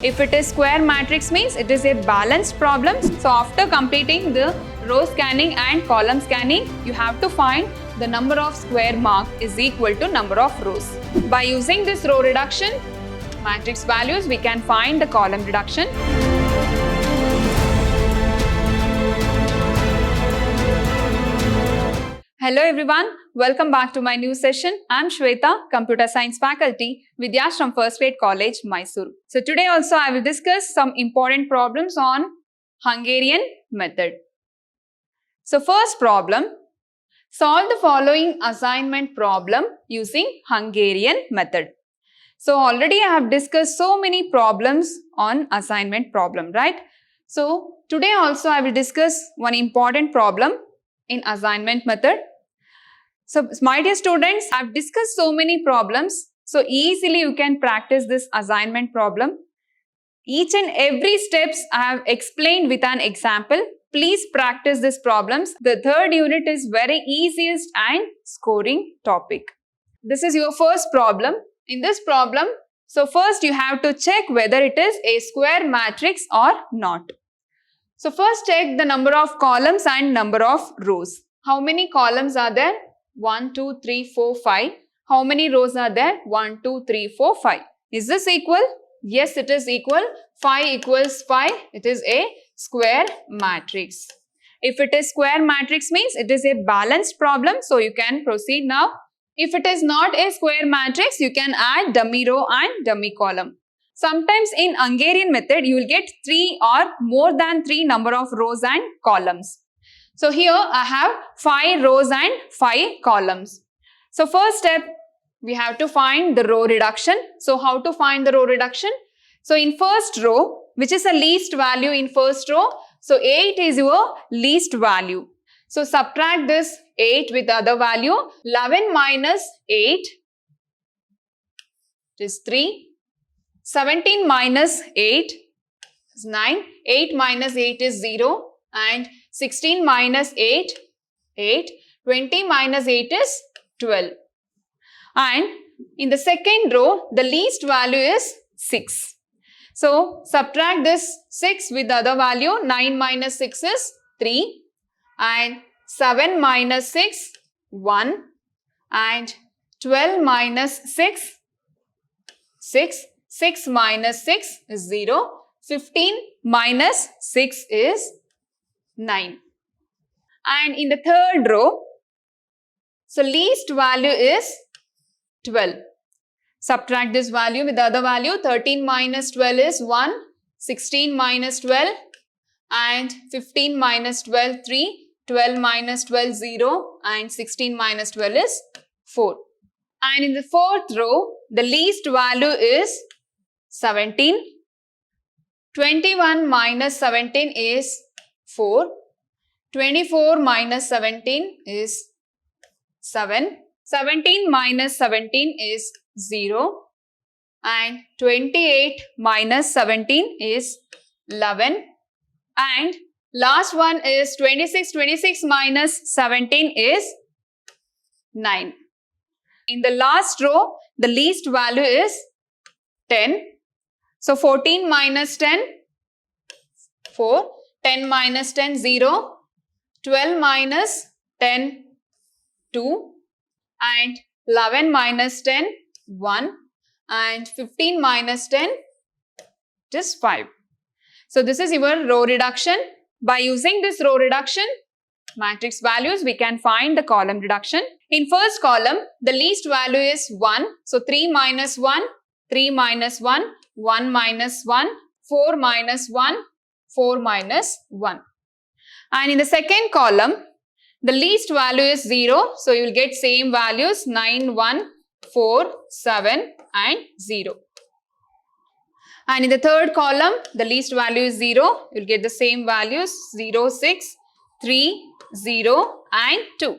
If it is square matrix means it is a balanced problem. So after completing the row scanning and column scanning, you have to find the number of square marked is equal to number of rows. By using this row reduction matrix values, we can find the column reduction. Hello everyone, welcome back to my new session. I'm Shweta, Computer Science faculty, Vidyashram First Grade College, Mysuru. So today also I will discuss some important problems on Hungarian method. So first problem, solve the following assignment problem using Hungarian method. So already I have discussed so many problems on assignment problem, right? So today also I will discuss one important problem in assignment method. So my dear students, I've discussed so many problems. So easily you can practice this assignment problem. Each and every steps I have explained with an example. Please practice these problems. The third unit is very easiest and scoring topic. This is your first problem. In this problem, so first you have to check whether it is a square matrix or not. So first check the number of columns and number of rows. How many columns are there? 1, 2, 3, 4, 5. How many rows are there? 1, 2, 3, 4, 5. Is this equal? Yes, it is equal. 5 equals 5. It is a square matrix. If it is square matrix means it is a balanced problem. So you can proceed now. If it is not a square matrix, you can add dummy row and dummy column. Sometimes in Hungarian method, you will get 3 or more than 3 number of rows and columns. So here I have 5 rows and 5 columns. So first step, we have to find the row reduction. So how to find the row reduction? So in first row, which is a least value in first row, so 8 is your least value. So subtract this 8 with the other value. 11 minus 8 is 3. 17 minus 8 is 9. 8 minus 8 is 0. And 16 minus 8, 8. 20 minus 8 is 12. And in the second row, the least value is 6. So, subtract this 6 with the other value. 9 minus 6 is 3. And 7 minus 6, 1. And 12 minus 6, 6. 6 minus 6 is 0. 15 minus 6 is 9. And in the third row, so least value is 12. Subtract this value with the other value. 13 minus 12 is 1. 16 minus 12. And 15 minus 12, 3. 12 minus 12, 0. And 16 minus 12 is 4. And in the fourth row, the least value is 17. 21 minus 17 is 4. 24 minus 17 is 7. 17 minus 17 is 0. And 28 minus 17 is 11. And last one is 26. 26 minus 17 is 9. In the last row, the least value is 10. So 14 minus 10, 4. 10 minus 10, 0. 12 minus 10, 2. And 11 minus 10, 1. And 15 minus 10, just 5. So this is your row reduction. By using this row reduction matrix values, we can find the column reduction. In first column, the least value is 1. So 3 minus 1, 3 minus 1, 1 minus 1, 4 minus 1, 4 minus 1. And in the second column, the least value is 0. So you will get same values 9, 1, 4, 7 and 0. And in the third column, the least value is 0. You will get the same values 0, 6, 3, 0 and 2.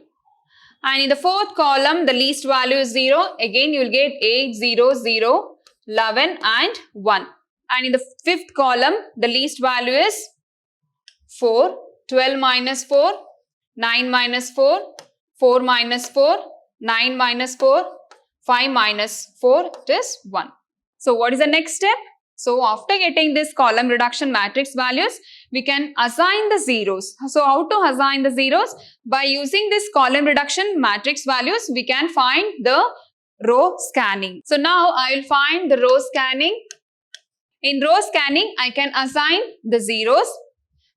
And in the fourth column, the least value is 0. Again, you will get 8, 0, 0, 11 and 1. And in the fifth column, the least value is 4. 12 minus 4, 9 minus 4, 4 minus 4, 9 minus 4, 5 minus 4, it is 1. So what is the next step? So after getting this column reduction matrix values, we can assign the zeros. So how to assign the zeros? By using this column reduction matrix values, we can find the row scanning. So now I will find the row scanning. In row scanning, I can assign the zeros.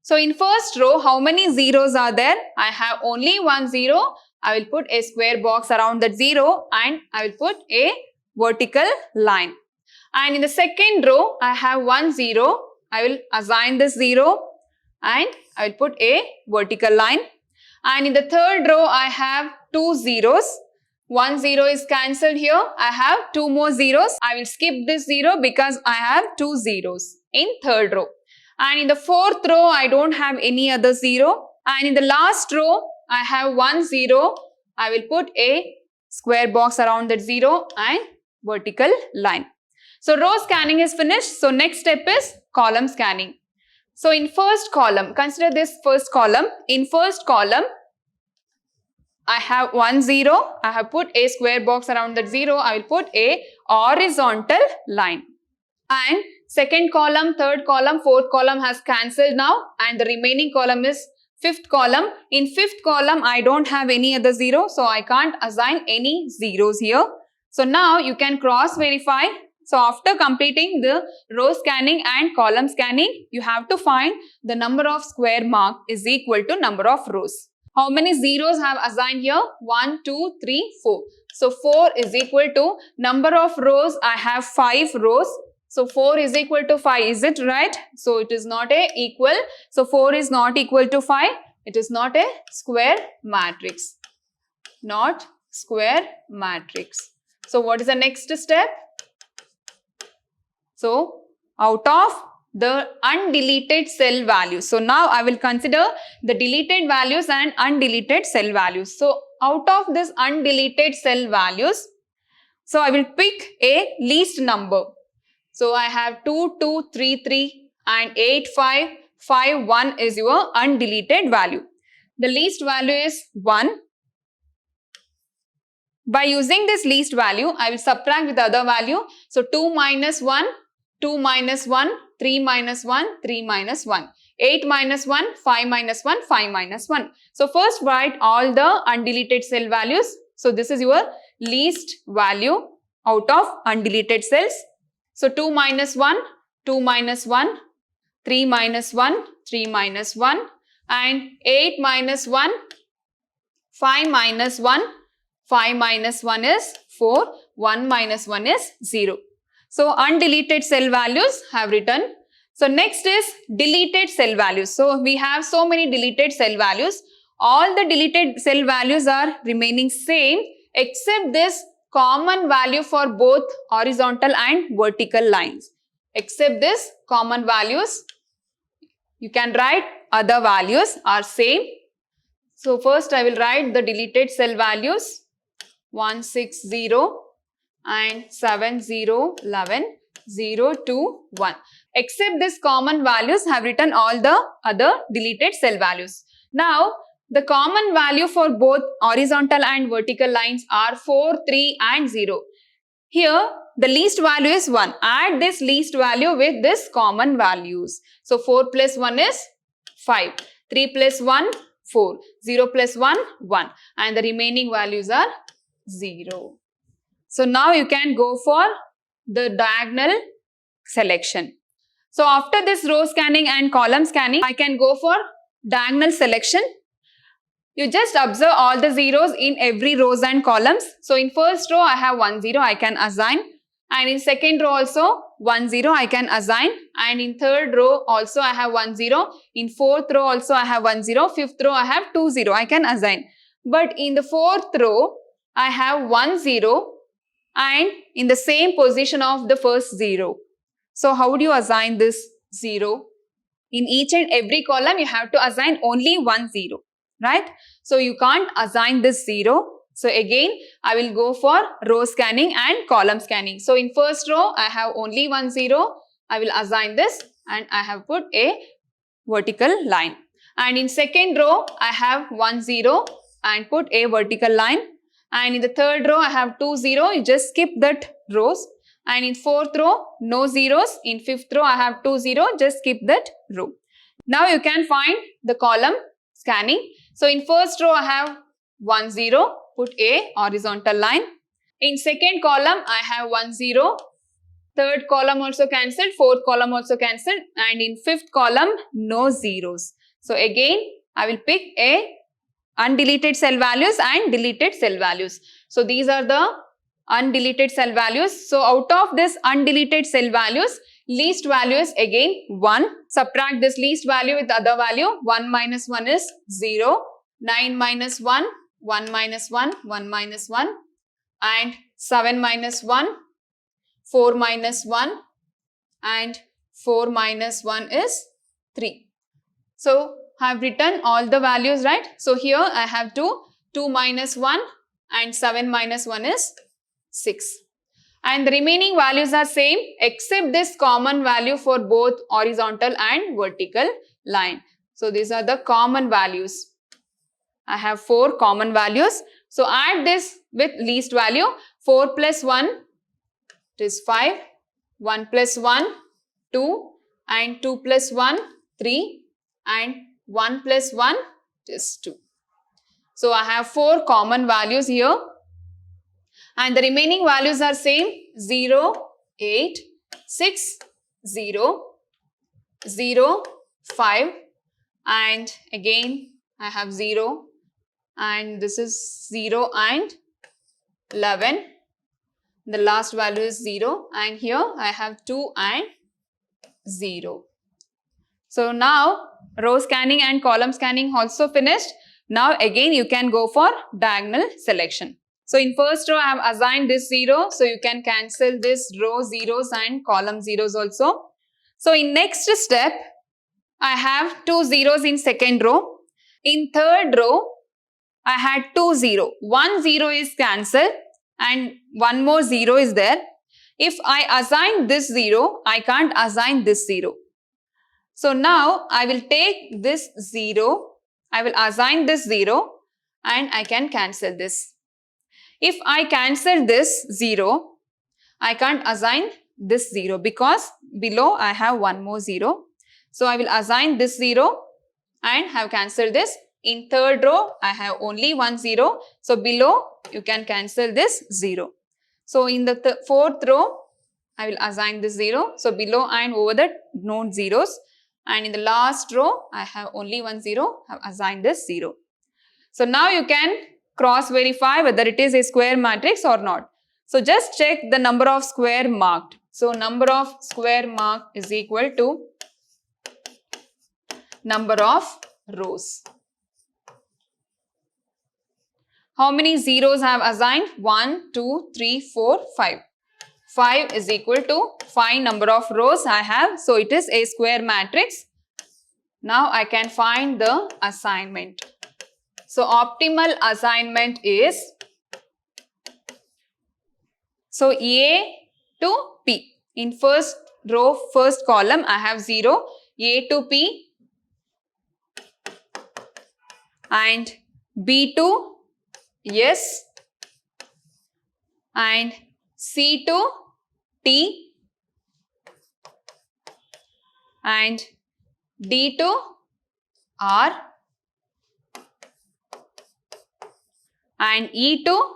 So in first row, how many zeros are there? I have only one zero. I will put a square box around that zero and I will put a vertical line. And in the second row, I have one zero. I will assign this zero and I will put a vertical line. And in the third row, I have two zeros. One zero is cancelled here. I have two more zeros. I will skip this zero because I have two zeros in third row. And in the fourth row, I don't have any other zero. And in the last row, I have one zero. I will put a square box around that zero and vertical line. So row scanning is finished. So next step is column scanning. So in first column, consider this first column. In first column, I have one zero. I have put a square box around that zero. I will put a horizontal line. And second column, third column, fourth column has cancelled now and the remaining column is fifth column. In fifth column, I don't have any other zero, so I can't assign any zeros here. So now you can cross verify. So after completing the row scanning and column scanning, you have to find the number of square mark is equal to number of rows. How many zeros have assigned here? 1, 2, 3, 4. So 4 is equal to number of rows. I have 5 rows. So 4 is equal to 5. Is it right? So it is not a equal. So 4 is not equal to 5. It is not a square matrix. Not square matrix. So what is the next step? So out of the undeleted cell values. So now I will consider the deleted values and undeleted cell values. So out of this undeleted cell values, so I will pick a least number. So I have 2, 2, 3, 3 and 8, 5, 5, 1 is your undeleted value. The least value is 1. By using this least value, I will subtract with the other value. So 2 minus 1, 2 minus 1, 3 minus 1, 3 minus 1. 8 minus 1, 5 minus 1, 5 minus 1. So first write all the undeleted cell values. So this is your least value out of undeleted cells. So 2 minus 1, 2 minus 1, 3 minus 1, 3 minus 1 and 8 minus 1, 5 minus 1, 5 minus 1 is 4, 1 minus 1 is 0. So undeleted cell values have written. So next is deleted cell values. So we have so many deleted cell values. All the deleted cell values are remaining same except this common value for both horizontal and vertical lines. Except this common values, you can write other values are same. So first I will write the deleted cell values 160 and 70, 11, 0, 2, 1. Except this common values have written all the other deleted cell values. Now the common value for both horizontal and vertical lines are 4, 3 and 0. Here the least value is 1. Add this least value with this common values. So 4 plus 1 is 5. 3 plus 1, 4. 0 plus 1, 1. And the remaining values are 0. So now you can go for the diagonal selection. So after this row scanning and column scanning, I can go for diagonal selection. You just observe all the zeros in every rows and columns. So in first row I have 1 0 I can assign, and in second row also 1 0 I can assign, and in third row also I have 1 0. In fourth row also I have 1 0. Fifth row I have 2 0 I can assign. But in the fourth row I have 1 0 and in the same position of the first 0. So how would you assign this 0? In each and every column you have to assign only 1 0. Right? So you can't assign this 0. So again, I will go for row scanning and column scanning. So in first row, I have only 1 0. I will assign this and I have put a vertical line. And in second row, I have 1 0 and put a vertical line. And in the third row, I have 2 0. You just skip that rows. And in fourth row, no zeros. In fifth row, I have 2 0. Just skip that row. Now you can find the column scanning. So in first row, I have 1 0. Put a horizontal line. In second column, I have 1 0. Third column also cancelled. Fourth column also cancelled. And in fifth column, no zeros. So again, I will pick a undeleted cell values and deleted cell values. So these are the undeleted cell values. So out of this undeleted cell values, least value is again 1. Subtract this least value with the other value. 1 minus 1 is 0. 9 minus 1, 1 minus 1, 1 minus 1. And 7 minus 1, 4 minus 1. And 4 minus 1 is 3. So I have written all the values, right? So here I have 2 minus 1 and 7 minus 1 is 6. And the remaining values are same except this common value for both horizontal and vertical line. So these are the common values. I have 4 common values. So add this with least value. 4 plus 1 it is 5. 1 plus 1 2 and 2 plus 1 3 and 1 plus 1 is 2. So I have 4 common values here. And the remaining values are same 0, 8, 6, 0, 0, 5 and again I have 0 and this is 0 and 11. The last value is 0 and here I have 2 and 0. So now row scanning and column scanning also finished. Now again you can go for diagonal selection. So in first row I have assigned this 0. So you can cancel this row zeros and column zeros also. So in next step I have 2 zeros in second row. In third row I had 2 0. 1 0 is cancelled and one more 0 is there. If I assign this 0, I can't assign this 0. So now I will take this 0, I will assign this 0 and I can cancel this. If I cancel this 0, I can't assign this 0 because below I have one more 0. So I will assign this 0 and have cancelled this. In third row, I have only 1 0. So below you can cancel this 0. So in the fourth row, I will assign this 0. So below and over the no zeros. And in the last row, I have only 1 0. I have assigned this 0. So now you can cross verify whether it is a square matrix or not. So just check the number of square marked. So number of square marked is equal to number of rows. How many zeros I have assigned? 1, 2, 3, 4, 5. 5 is equal to 5 number of rows I have. So it is a square matrix. Now I can find the assignment. So optimal assignment is, so A to P. In first row, first column, I have 0, A to P and B to S and C to T and D to R and E to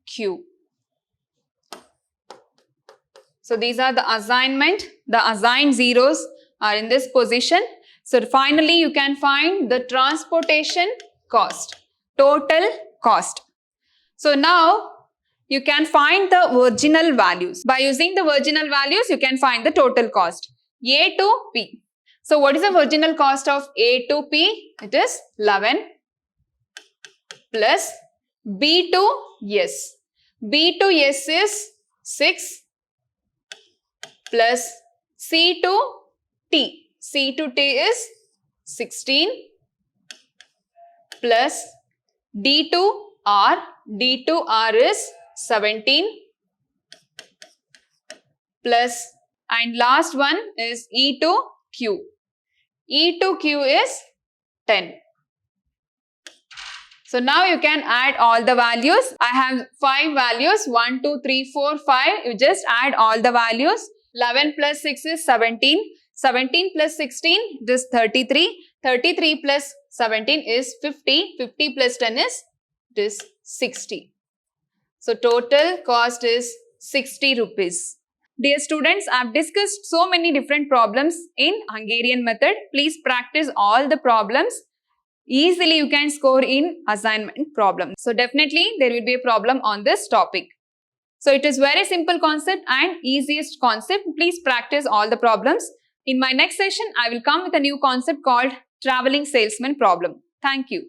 Q. So these are the assignment. The assigned zeros are in this position. So finally you can find the transportation cost, total cost. So now you can find the virginal values. By using the virginal values, you can find the total cost. A to P. So what is the virginal cost of A to P? It is 11 plus B to S. B to S is 6 plus C to T. C to T is 16 plus D to R. D to R is 17 plus, and last one is E to Q. E to Q is 10. So now you can add all the values. I have 5 values, 1, 2, 3, 4, 5. You just add all the values. 11 plus 6 is 17. 17 plus 16 is 33. 33 plus 17 is 50. 50 plus 10 is 60. So total cost is 60 rupees. Dear students, I have discussed so many different problems in Hungarian method. Please practice all the problems. Easily you can score in assignment problem. So definitely there will be a problem on this topic. So it is very simple concept and easiest concept. Please practice all the problems. In my next session, I will come with a new concept called traveling salesman problem. Thank you.